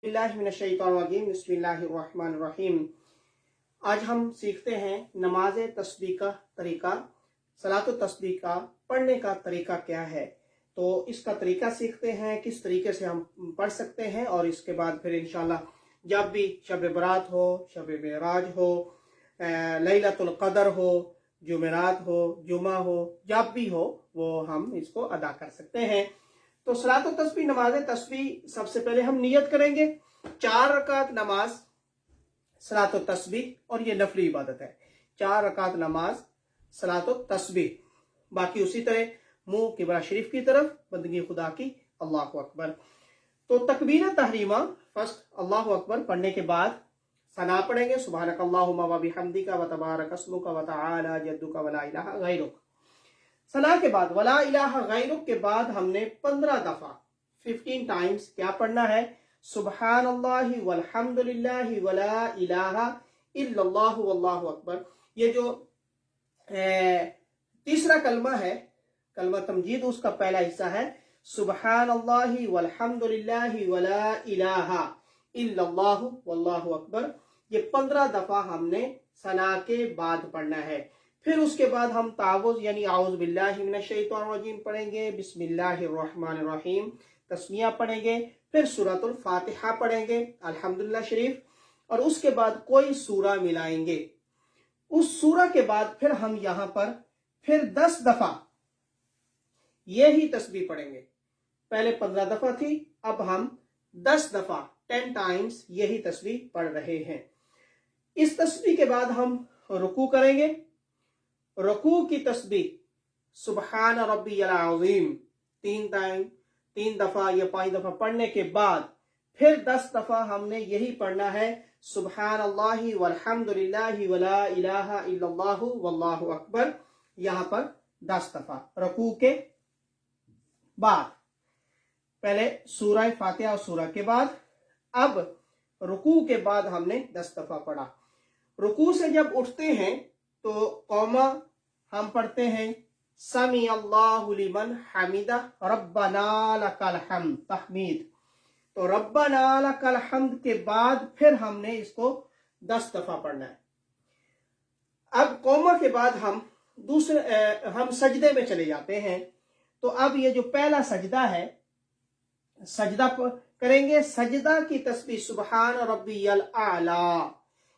बिस्मिल्लाहिर्रहमानिर्रहीम। आज हम सीखते हैं नमाज तस्बीह का तरीका, सलातो तस्बीह का पढ़ने का तरीका क्या है। तो इसका तरीका सीखते हैं, किस तरीके से हम पढ़ सकते हैं, और इसके बाद फिर इंशाल्लाह जब भी शब बरात हो, शब मेराज हो, लैलतुल क़द्र हो, जुमेरात हो, जुमा हो, जब भी हो वो हम इसको अदा कर सकते हैं। तो सलातो तस्बीह, नमाज तस्बीह, सबसे पहले हम नियत करेंगे 4 रकात नमाज सलातो तस्बीह, और ये नफली इबादत है। 4 रकात नमाज सलातो तस्बीह, बाकी उसी तरह मुंह किबला शरीफ की तरफ, बंदगी खुदा की, अल्लाहु अकबर। तो तकबीर तहरीमा फर्स्ट अल्लाहु अकबर पढ़ने के बाद सना पढ़ेंगे, सुब्हानकल्लाहुम्मा व बिहम्दिका व तबारक अस्मुका व तआला जद्दुका व ला इलाहा गैरुक। सना के बाद वला इलाहा गैरुक के बाद हमने 15 दफा 15 टाइम्स क्या पढ़ना है, सुब्हानल्लाहि वल्हम्दुलिल्लाहि वला इलाहा इल्लल्लाहु वल्लाहु अकबर। ये जो तीसरा कलमा है, कलमा तमजीद, उसका पहला हिस्सा है सुब्हानल्लाहि वल्हम्दुलिल्लाहि वला इलाहा इल्लल्लाहु वल्लाहु अकबर। ये 15 दफा हमने सना के बाद पढ़ना है। फिर उसके बाद हम तावुज़ यानी आऊज़ु बिल्लाहि मिनश शैतानिर रजीम पढ़ेंगे, बिस्मिल्लाहिर्रहमानिर्रहीम तस्मिया पढ़ेंगे, फिर सूरतुल फातिहा पढ़ेंगे, अल्हम्दुलिल्लाह शरीफ, और उसके बाद कोई सूरा मिलाएंगे। उस सूरा के बाद फिर हम यहाँ पर फिर 10 दफा यही तस्बीह पढ़ेंगे। पहले 15 दफा थी, अब हम 10 दफा 10 टाइम्स यही तस्बीह पढ़ रहे हैं। इस तस्बीह के बाद हम रुकू करेंगे। रुकू की तस्बीह सुबहान रब्बियल अज़ीम 3 दफा या 5 दफा पढ़ने के बाद फिर 10 दफा हमने यही पढ़ना है, सुबहानल्लाहि वल्हम्दुलिल्लाहि वला इलाहा इल्लल्लाहु वल्लाहु अकबर। यहाँ पर 10 दफा रुकू के बाद, पहले सूरह फातिहा और सूरह के बाद, अब रुकू के बाद हमने 10 दफा पढ़ा। रुकू से जब उठते हैं तो कौमा हम पढ़ते हैं समी अल्लाहु लिमन हमीदा रब्बना लकल हम्द तहमीद। तो रब्बना लकल हम्द के बाद फिर हमने इसको 10 दफा पढ़ना है। अब कौमा के बाद हम हम सजदे में चले जाते हैं। तो अब ये जो पहला सजदा है, सजदा करेंगे। सजदा की तस्बीह सुबहान रब्बियल आला,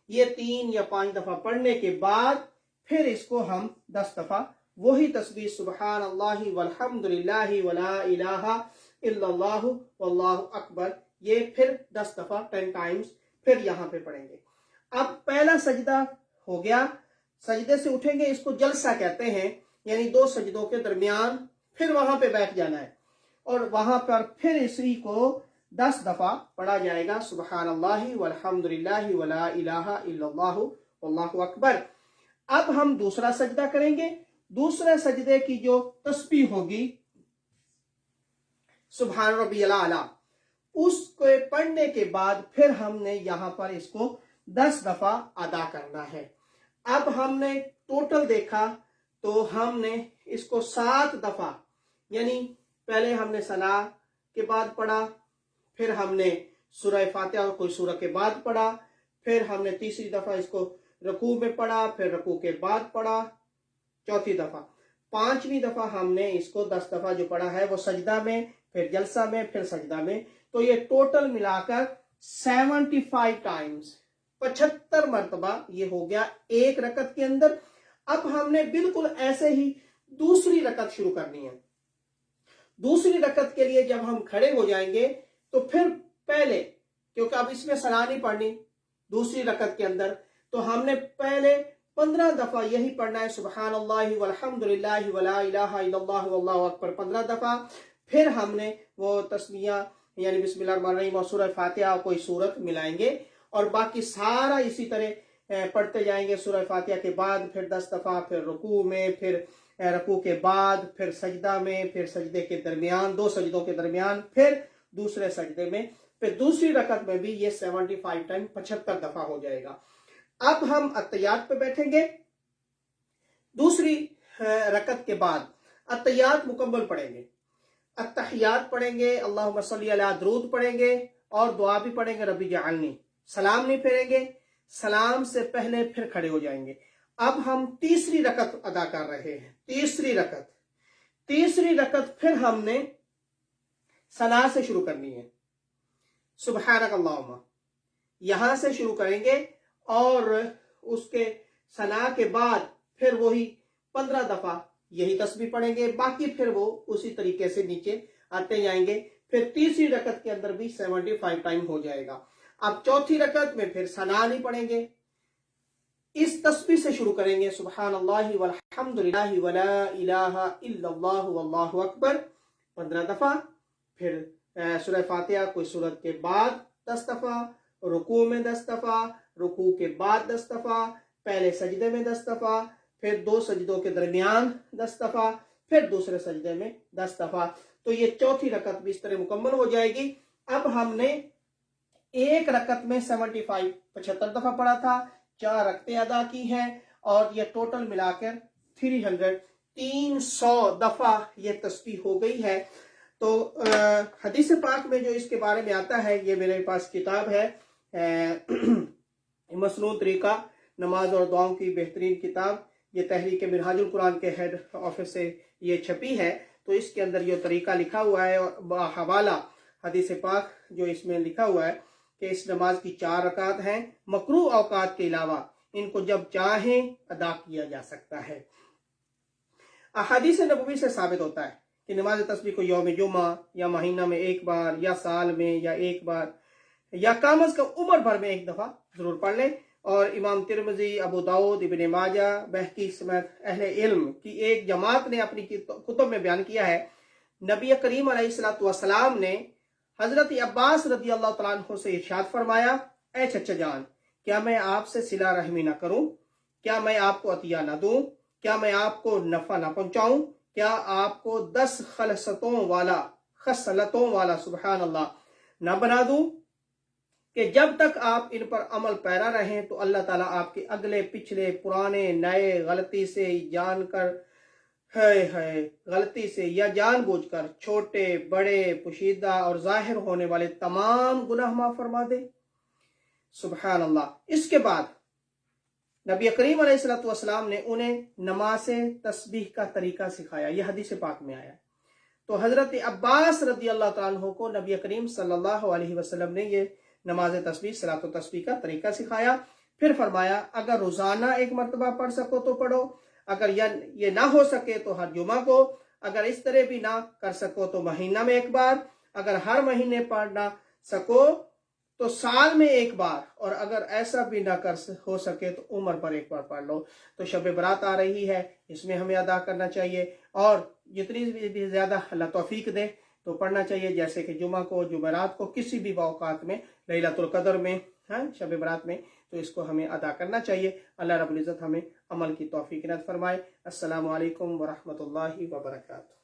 ये 3 या 5 दफा पढ़ने के बाद फिर इसको हम 10 दफा वही तस्बीह सुबहान अल्लाहि वल्हम्दुलिल्लाहि वला इलाहा इल्लल्लाहु वल्लाहु अकबर, ये फिर 10 दफा 10 टाइम्स फिर यहाँ पे पढ़ेंगे। अब पहला सजदा हो गया, सजदे से उठेंगे, इसको जलसा कहते हैं, यानी 2 सजदों के दरमियान फिर वहां पे बैठ जाना है, और वहां पर फिर इसी को 10 दफा पढ़ा जाएगा, सुब्हानल्लाहि वल्हम्दुलिल्लाहि वला इलाहा इल्लल्लाहु वल्लाहु अकबर। अब हम दूसरा सजदा करेंगे। दूसरे सजदे की जो तस्बीह होगी सुब्हान रब्बियल आला, उसको पढ़ने के बाद फिर हमने यहाँ पर इसको 10 दफा अदा करना है। अब हमने टोटल देखा तो हमने इसको 7 दफा, यानी पहले हमने सना के बाद पढ़ा, फिर हमने सूरह फातिहा और कोई सूरह के बाद पढ़ा, फिर हमने तीसरी दफा इसको रुकू में पढ़ा, फिर रुकू के बाद पढ़ा, चौथी दफा, 5वीं दफा हमने इसको 10 दफा जो पढ़ा है वो सजदा में, फिर जलसा में, फिर सजदा में। तो ये टोटल मिलाकर 75 टाइम्स 75 मरतबा ये हो गया एक रकत के अंदर। अब हमने बिल्कुल ऐसे ही दूसरी रकत शुरू करनी है। दूसरी रकत के लिए जब हम खड़े हो जाएंगे तो फिर पहले, क्योंकि अब इसमें सना नहीं पढ़नी दूसरी रकत के अंदर, तो हमने पहले 15 दफा यही पढ़ना है, सुब्हानल्लाहि वल्हम्दुलिल्लाहि वला इलाहा इल्लल्लाहु वल्लाहु अकबर 15 दफा। फिर हमने वो तस्मिया यानी बिस्मिल्लाहिर्रहमानिर्रहीम और सूरह फातिहा कोई सूरत मिलाएंगे, और बाकी सारा इसी तरह पढ़ते जाएंगे। सूरह फातिहा के बाद फिर 10 दफा, फिर रुकू में, फिर रुकू के बाद, फिर सजदा में, फिर सजदे के दरमियान, 2 सजदों के दरमियान, फिर दूसरे सजदे में, फिर दूसरी रकत में भी ये 75 टाइम 75 दफा हो जाएगा। अब हम अत्तहियात पे बैठेंगे। दूसरी रकत के बाद अत्तहियात मुकम्मल पढ़ेंगे, अत्तहियात पढ़ेंगे, अल्लाहुम्मा सल्ली अला दरूद पढ़ेंगे, اور دعا بھی پڑھیں گے ربی جعلنی، سلام نہیں پھیریں گے، سلام سے پہلے پھر کھڑے ہو جائیں گے۔ اب ہم تیسری رکعت ادا کر رہے ہیں، تیسری رکعت پھر ہم نے ثنا سے شروع کرنی ہے، سبحانک اللہم، یہاں سے شروع کریں گے اور اس کے ثنا کے بعد پھر وہی 15 دفعہ یہی تسبیح پڑھیں گے، باقی پھر وہ اسی طریقے سے نیچے آتے جائیں گے۔ پھر تیسری رکعت کے اندر بھی 75 ٹائم ہو جائے گا۔ اب چوتھی رکعت میں پھر ثنا نہیں پڑھیں گے، اس تسبیح سے شروع کریں گے، سبحان اللہ والحمد للہ ولا الہ الا اللہ واللہ اکبر 15 دفعہ، پھر سورہ فاتحہ کوئی سورت کے بعد 10 دفعہ، رکوع میں 10 دفعہ، رکوع کے بعد 10 دفعہ، پہلے سجدے میں 10 دفعہ، پھر 2 سجدوں کے درمیان 10 دفعہ، پھر دوسرے سجدے میں 10 دفعہ۔ تو یہ چوتھی رکعت بھی اس طرح مکمل ہو جائے گی۔ اب ہم نے ایک رکعت میں 75 دفعہ پڑھا تھا، 4 رکعتیں ادا کی ہیں، اور یہ ٹوٹل ملا کر 300 دفعہ یہ تسبیح ہو گئی ہے۔ تو حدیث پاک میں جو اس کے بارے میں آتا ہے، یہ میرے پاس کتاب ہے مسنون طریقہ نماز اور دعاؤں کی بہترین کتاب، یہ تحریک منہاج القرآن کے ہیڈ آفس سے یہ چھپی ہے، تو اس کے اندر یہ طریقہ لکھا ہوا ہے، اور حوالہ حدیث پاک جو اس میں لکھا ہوا ہے کہ اس نماز کی 4 رکعت ہیں، مکروہ اوقات کے علاوہ ان کو جب چاہیں ادا کیا جا سکتا ہے۔ احادیث نبوی سے ثابت ہوتا ہے کہ نماز تسبیح کو یوم جمعہ یا مہینہ میں ایک بار یا سال میں یا ایک بار یا کم از کم عمر بھر میں ایک دفعہ ضرور پڑھ لیں۔ اور امام ترمذی، ابو داؤد، ابن ماجہ، بہقی سمیت اہل علم کی ایک جماعت نے اپنی کتب میں بیان کیا ہے، نبی کریم علیہ السلام نے حضرت عباس رضی اللہ تعالیٰ عنہ سے ارشاد فرمایا، اے چچا جان، کیا میں آپ سے صلہ رحمی نہ کروں؟ کیا میں آپ کو عطیہ نہ دوں؟ کیا میں آپ کو نفع نہ پہنچاؤں؟ کیا آپ کو 10 خصلتوں والا سبحان اللہ نہ بنا دوں کہ جب تک آپ ان پر عمل پیرا رہیں تو اللہ تعالیٰ آپ کے اگلے پچھلے پرانے نئے غلطی سے یا جان بوجھ کر چھوٹے بڑے پوشیدہ اور ظاہر ہونے والے تمام گناہ معاف فرما دے؟ سبحان اللہ۔ اس کے بعد نبی کریم علیہ السلام نے انہیں نماز تسبیح کا طریقہ سکھایا، یہ حدیث پاک میں آیا۔ تو حضرت عباس رضی اللہ تعالیٰ عنہ کو نبی کریم صلی اللہ علیہ وسلم نے یہ نماز تسبیح، صلاۃ و تسبیح کا طریقہ سکھایا، پھر فرمایا اگر روزانہ ایک مرتبہ پڑھ سکو تو پڑھو، اگر یہ نہ ہو سکے تو ہر جمعہ کو، اگر اس طرح بھی نہ کر سکو تو مہینہ میں ایک بار، اگر ہر مہینے پڑھ نہ سکو تو سال میں ایک بار، اور اگر ایسا بھی نہ ہو سکے تو عمر پر ایک بار پڑھ لو۔ تو شب برات آ رہی ہے، اس میں ہمیں ادا کرنا چاہیے، اور جتنی بھی زیادہ اللہ توفیق دے تو پڑھنا چاہیے، جیسے کہ جمعہ کو، جمعرات کو، کسی بھی اوقات میں، لیلۃ القدر میں، شب برات میں، تو اس کو ہمیں ادا کرنا چاہیے۔ اللہ رب العزت ہمیں عمل کی توفیق عنایت فرمائے۔ السلام علیکم ورحمۃ اللہ وبرکاتہ۔